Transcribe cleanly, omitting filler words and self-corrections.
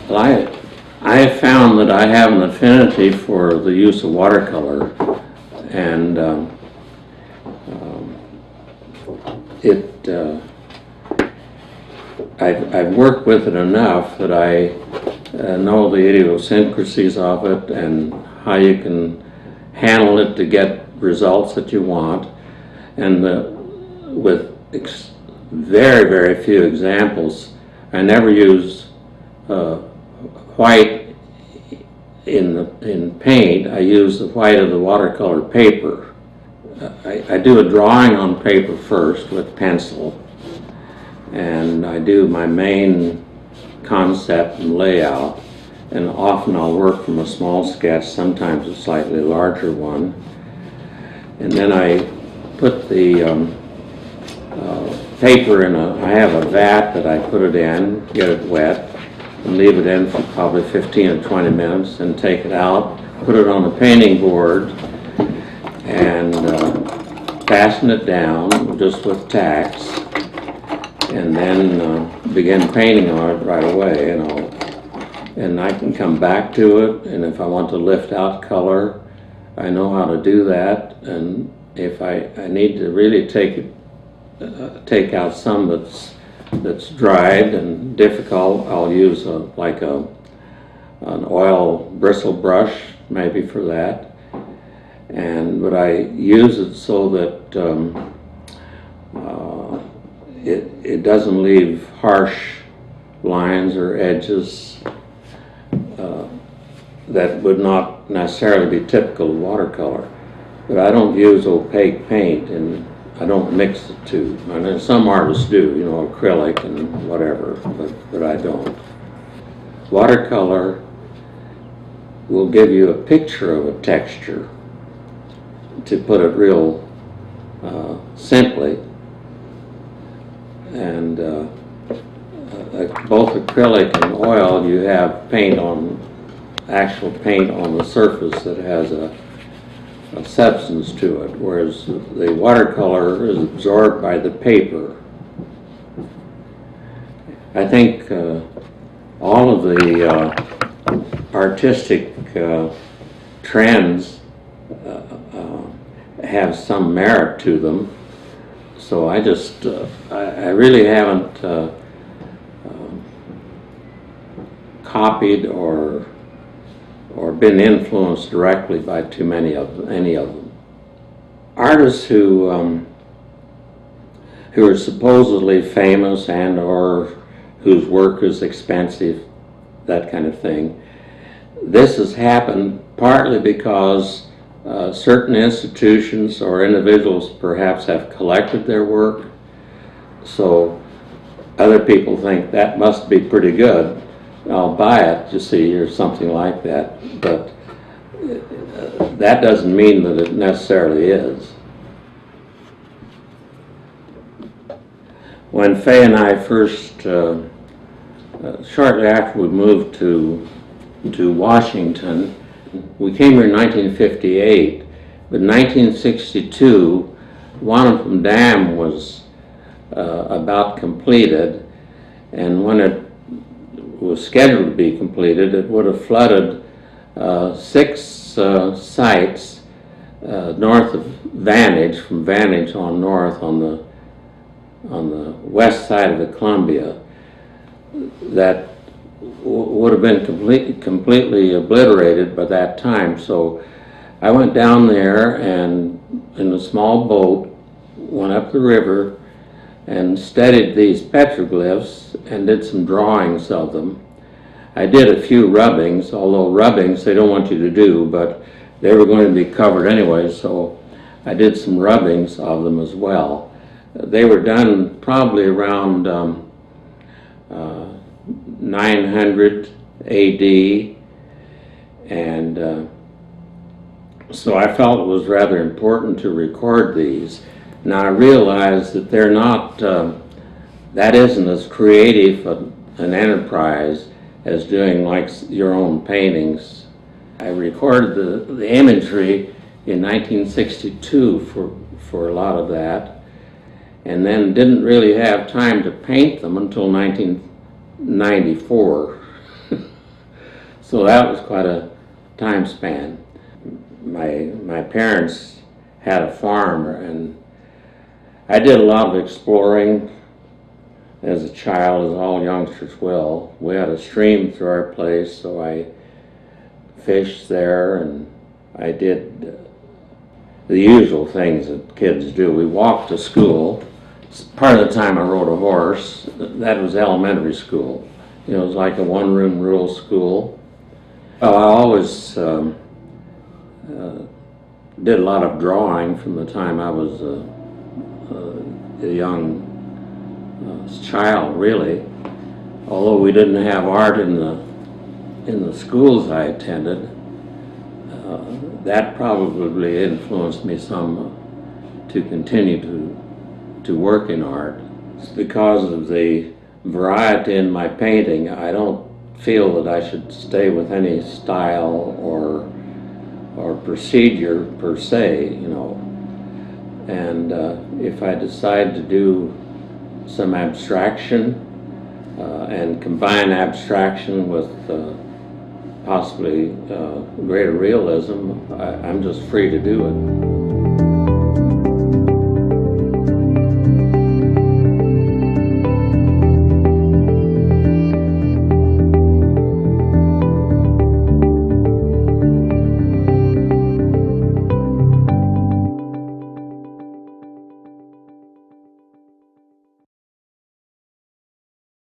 Well, I have found that I have an affinity for the use of watercolor, and I've worked with it enough that I know the idiosyncrasies of it and how you can handle it to get results that you want, and with very, very few examples. I never use white in paint. I use the white of the watercolor paper. I do a drawing on paper first with pencil, and I do my main concept and layout, and often I'll work from a small sketch, sometimes a slightly larger one, and then I put the paper in I have a vat that I put it in, get it wet, and leave it in for probably 15 or 20 minutes, and take it out, put it on a painting board, and fasten it down just with tacks, and then begin painting on it right away, you know. And I can come back to it, and if I want to lift out color, I know how to do that. And if I need to really take out some that's dried and difficult, I'll use an oil bristle brush maybe for that. But I use it so that it doesn't leave harsh lines or edges that would not necessarily be typical of watercolor. But I don't use opaque paint, and I don't mix the two. I know some artists do, you know, acrylic and whatever, but I don't. Watercolor will give you a picture of a texture, to put it real simply. And both acrylic and oil, you have actual paint on the surface that has a substance to it, whereas the watercolor is absorbed by the paper. I think all of the artistic trends have some merit to them, so I just I really haven't copied or been influenced directly by any of them. Artists who are supposedly famous and or whose work is expensive, that kind of thing. This has happened partly because certain institutions or individuals perhaps have collected their work, so other people think that must be pretty good. I'll buy it, you see, or something like that. But that doesn't mean that it necessarily is. When Faye and I first, shortly after we moved to Washington, we came here in 1958, but in 1962, Wanapum Dam was about completed, and when it was scheduled to be completed, it would have flooded 6 sites north of Vantage, from Vantage on north on the west side of the Columbia, that would have been completely obliterated by that time. So I went down there and in a small boat went up the river and studied these petroglyphs and did some drawings of them. I did a few rubbings, although rubbings they don't want you to do, but they were going to be covered anyway, so I did some rubbings of them as well. They were done probably around 900 AD, and so I felt it was rather important to record these. Now I realize that they're not, that isn't as creative an enterprise as doing like your own paintings. I recorded the imagery in 1962 for a lot of that, and then didn't really have time to paint them until 1994. So that was quite a time span. My parents had a farm, and I did a lot of exploring as a child, as all youngsters will. We had a stream through our place, so I fished there, and I did the usual things that kids do. We walked to school. Part of the time I rode a horse. That was elementary school. It was like a one-room rural school. I always did a lot of drawing from the time I was a young child, really. Although we didn't have art in the schools I attended, that probably influenced me some to continue to work in art. It's because of the variety in my painting. I don't feel that I should stay with any style or procedure per se, And if I decide to do some abstraction and combine abstraction with possibly greater realism, I'm just free to do it.